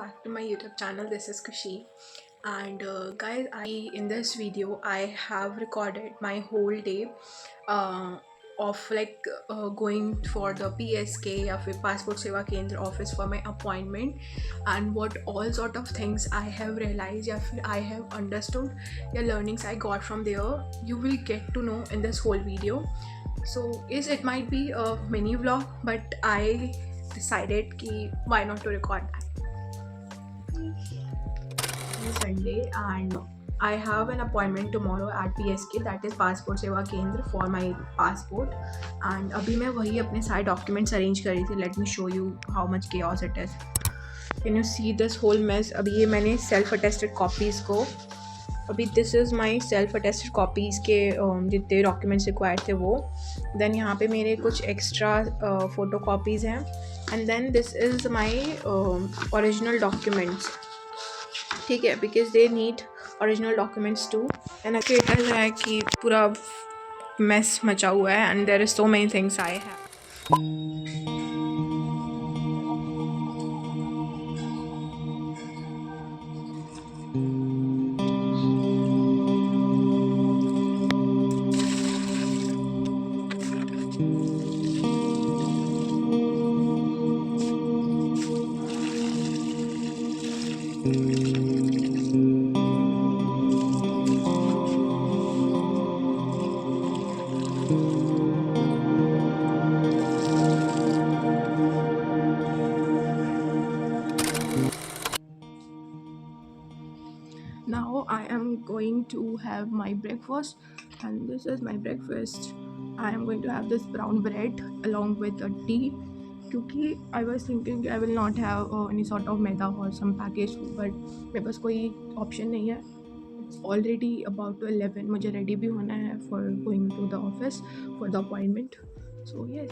back to my YouTube channel. This is Kushi, and guys, in this video I have recorded my whole day uh, of going for the PSK या फिर Passport Seva Kendra office for my appointment, and what all sort of things I have realized या फिर I have understood या learnings I got from there. You will get to know in this whole video. So yes, it might be a mini vlog, but I decided कि why not to record that. Sunday, and I have an appointment tomorrow at PSK, that is Passport Seva Kendra, for my passport. And अभी मैं वही अपने सारे documents arrange कर रही थी. Let me show you how much chaos it is. Can you see this whole mess? अभी ये मैंने self attested copies को अभी this is my self attested copies के जितने documents required थे वो. Then यहाँ पे मेरे कुछ extra photo copies हैं, and then this is my original documents. ठीक है, because they need original documents too. And creator जो है कि पूरा मेस मचा हुआ है, and there is so many things I have. Now I am going to have my breakfast, and this is my breakfast. I am going to have this brown bread along with a tea, क्योंकि I was thinking I will not have any sort of maida or some packaged food, but मेरे पास कोई option नहीं है. It's already about to 11. मुझे ready भी होना है for going to the office for the appointment. So yes.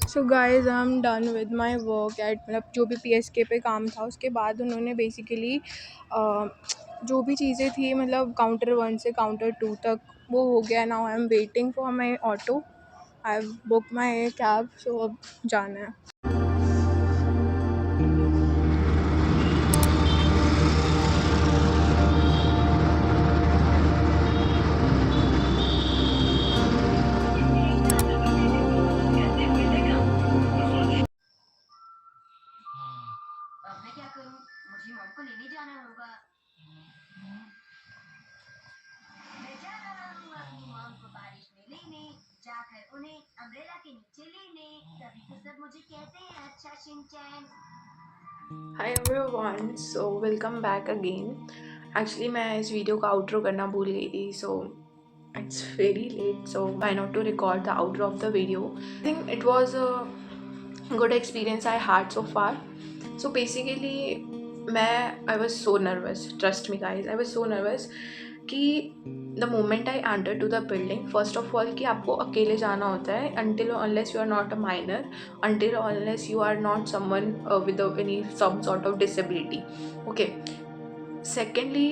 So guys I am done with my work at, मतलब जो भी PSK पे काम था उसके बाद उन्होंने बेसिकली जो भी चीज़ें थी, मतलब काउंटर 1 से काउंटर 2 तक वो हो गया. Now I am waiting for my auto. I have book my cab, so अब जाना है. मैं क्या करूं? मुझे मॉम को लेने जाना होगा. मैं जा रहा हूँ अपनी मॉम को बारिश में लेने, जाकर उन्हें अम्ब्रेला के नीचे लेने. तभी तो सब मुझे कहते हैं अच्छा Shinchan. Hi everyone, so welcome back again. Actually मैं इस वीडियो का आउट्रो करना भूल गई थी, सो it's very late, so why not to record the outro of the video. I think it was a good experience I had so far. So basically I was so nervous, trust me guys, I was so nervous कि the moment I entered to the building, first of all कि आपको अकेले जाना होता है until or unless you are not a minor, until or unless you are not someone with any some sort of disability. Okay. Secondly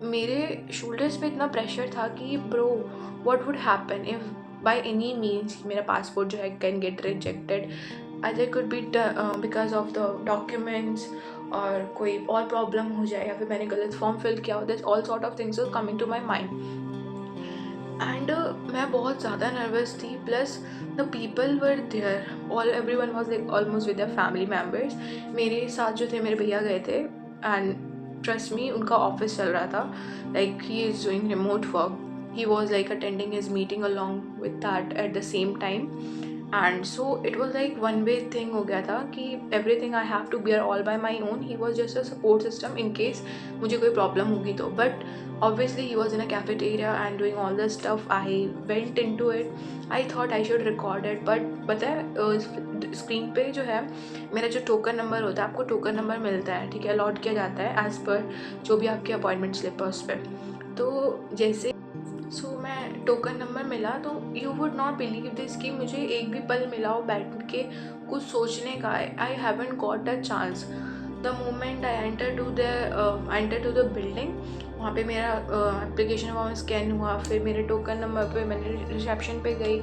मेरे shoulders पे इतना pressure था कि bro what would happen if by any means मेरा passport जो है can get rejected, other could be because of the documents, और कोई और प्रॉब्लम हो जाए, या फिर मैंने गलत फॉर्म फिल किया हो, this all sort of things coming to my mind. And मैं बहुत ज़्यादा नर्वस थी, plus the people were there, all every one was like almost with the family members. मेरे साथ जो थे मेरे भैया गए थे, एंड ट्रस्ट मी उनका ऑफिस चल रहा था, like he is doing remote work, he was like attending his meeting along with that at the same time, and so it was like one way thing हो गया था कि everything I have to bear all by my own. He was just a support system in case मुझे कोई problem होगी तो, but obviously he was in a cafeteria and doing all this stuff. I went into it, I thought I should record it, but पता है screen पे जो है मेरा जो टोकन नंबर होता है, आपको टोकन नंबर मिलता है, ठीक है, अलॉट किया जाता है एज़ पर जो भी आपके अपॉइंटमेंट स्लिप है उस पर। तो जैसे मैं टोकन नंबर मिला तो you would not believe this कि मुझे एक भी पल मिला हो बैठ के कुछ सोचने का। I haven't got a chance. The moment I enter to the building, वहाँ पे मेरा एप्लीकेशन फॉर्म स्कैन हुआ, फिर मेरे टोकन नंबर पे मैंने रिसेप्शन पे गई,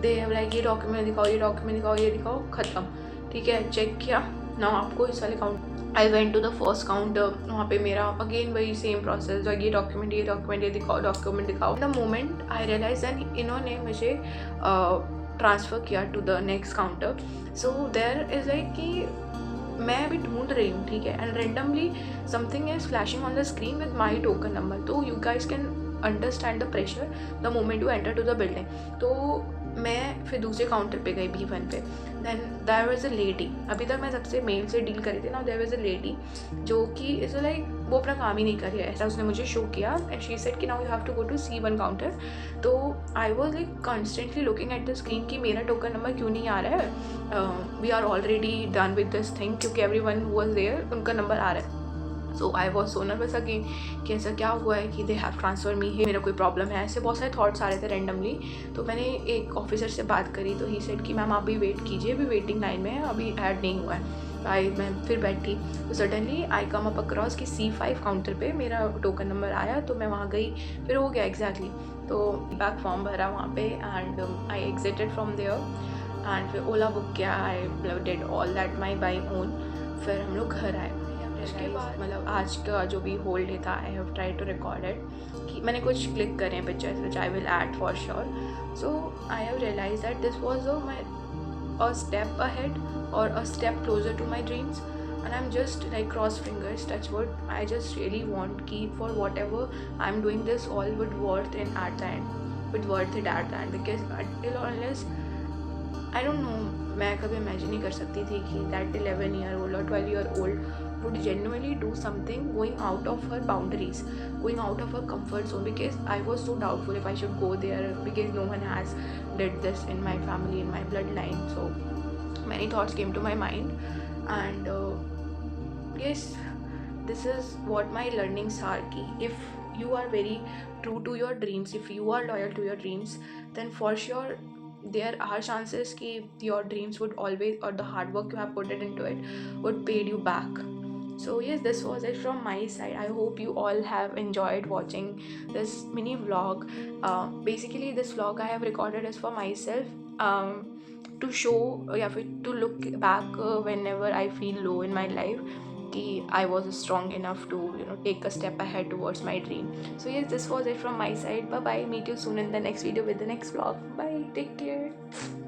दे हैव लाइक ये डॉक्यूमेंट दिखाओ, ये डॉक्यूमेंट दिखाओ, ये दिखाओ, ख़त्म, ठीक है, चेक किया ना आपको इस वाले count. I went to the first counter, वहाँ पे मेरा अगेन वही सेम प्रोसेस, ये डॉक्यूमेंट ये दिखाओ, डॉक्यूमेंट दिखाओ। The moment I realise that इन्होंने मुझे ट्रांसफ़र किया to the next counter. So there is like कि मैं अभी ढूंढ रही हूँ, ठीक है, and randomly something is flashing on the screen with my token number. तो you guys can understand the pressure the moment you enter to the building. तो मैं फिर दूसरे काउंटर पे गई B1 पे, then there was a lady, अभी तक मैं सबसे मेल से डील करी थी ना, देयर वाज अ लेडी जो कि इज़ लाइक वो अपना काम ही नहीं कर रही है, ऐसा उसने मुझे शो किया, एंड शी सेड कि now you have to go to C1 counter. तो I was like constantly looking at the screen कि मेरा टोकन नंबर क्यों नहीं आ रहा है, we are already done with this thing, क्योंकि एवरी वन वॉज देयर, उनका नंबर आ रहा है। So I was so nervous again कि ऐसा क्या हुआ है कि दे हैव ट्रांसफर मी है, मेरा कोई प्रॉब्लम है, ऐसे बहुत सारे थॉट्स आ रहे थे रेंडमली। तो मैंने एक ऑफिसर से बात करी, तो ही सेड कि मैम आप भी वेट कीजिए, अभी वेटिंग लाइन में है, अभी ऐड नहीं हुआ है। मैं फिर बैठी, तो suddenly I come up across कि C5 काउंटर पे मेरा टोकन नंबर आया, तो मैं वहाँ गई, फिर हो गया एग्जैक्टली। तो बैक फॉर्म भरा वहाँ पे, and I exited from there, and फिर ओला बुक किया, I did all that my by own, फिर हम लोग घर आए। उसके बाद मतलब आज का जो भी होल डे था, I have try to record it, कि मैंने कुछ क्लिक करे हैं pictures which I will add for sure. So I have realise that this was a step ahead और a step closer to my dreams, and I'm just like cross fingers, touch wood, I just really want कि for whatever I'm doing this all would worth it at the end, because until unless I don't know, मैं कभी imagine नहीं कर सकती थी कि that 11 year old or 12 year old would genuinely do something going out of her boundaries, going out of her comfort zone, because I was so doubtful if I should go there, because no one has did this in my family, in my bloodline. So many thoughts came to my mind, and yes, this is what my learnings are, ki if you are very true to your dreams, if you are loyal to your dreams, then for sure there are chances ki your dreams would always, or the hard work you have put it into it, would pay you back. So yes, this was it from my side. I hope you all have enjoyed watching this mini vlog. Basically this vlog I have recorded is for myself, to show, या फिर to look back whenever I feel low in my life, कि I was strong enough to take a step ahead towards my dream. So yes, this was it from my side. Bye bye, meet you soon in the next video with the next vlog. Bye, take care.